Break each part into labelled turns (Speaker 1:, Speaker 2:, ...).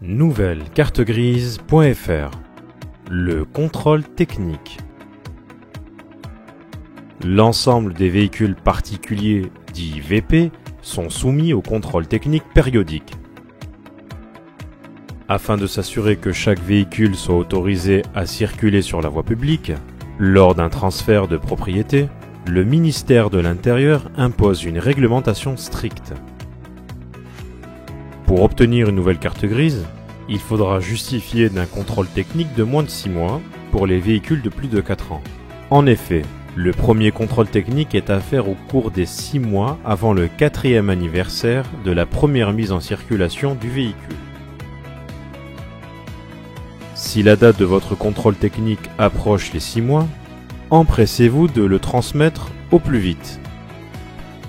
Speaker 1: Nouvellecartegrise.fr. Le contrôle technique. L'ensemble des véhicules particuliers, dits VP, sont soumis au contrôle technique périodique. Afin de s'assurer que chaque véhicule soit autorisé à circuler sur la voie publique, lors d'un transfert de propriété, le ministère de l'Intérieur impose une réglementation stricte. Pour obtenir une nouvelle carte grise, il faudra justifier d'un contrôle technique de moins de 6 mois pour les véhicules de plus de 4 ans. En effet, le premier contrôle technique est à faire au cours des 6 mois avant le 4e anniversaire de la première mise en circulation du véhicule. Si la date de votre contrôle technique approche les 6 mois, empressez-vous de le transmettre au plus vite.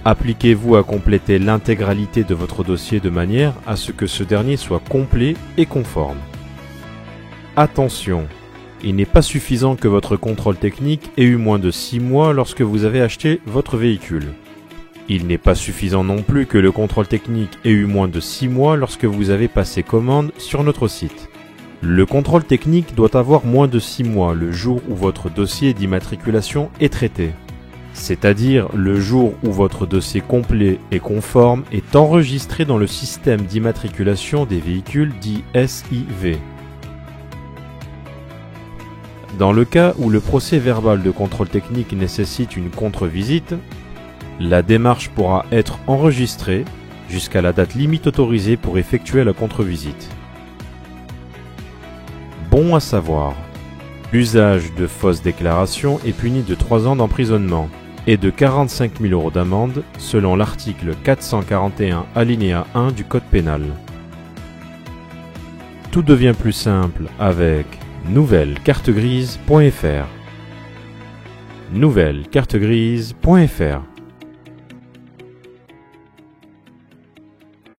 Speaker 1: Appliquez-vous à compléter l'intégralité de votre dossier de manière à ce que ce dernier soit complet et conforme. Attention, il n'est pas suffisant que votre contrôle technique ait eu moins de 6 mois lorsque vous avez acheté votre véhicule. Il n'est pas suffisant non plus que le contrôle technique ait eu moins de 6 mois lorsque vous avez passé commande sur notre site. Le contrôle technique doit avoir moins de 6 mois le jour où votre dossier d'immatriculation est traité, c'est-à-dire le jour où votre dossier complet et conforme est enregistré dans le système d'immatriculation des véhicules dit SIV. Dans le cas où le procès verbal de contrôle technique nécessite une contre-visite, la démarche pourra être enregistrée jusqu'à la date limite autorisée pour effectuer la contre-visite. Bon à savoir, l'usage de fausses déclarations est puni de 3 ans d'emprisonnement et de 45 000 € d'amende selon l'article 441 alinéa 1 du Code pénal. Tout devient plus simple avec nouvellecartegrise.fr. Nouvellecartegrise.fr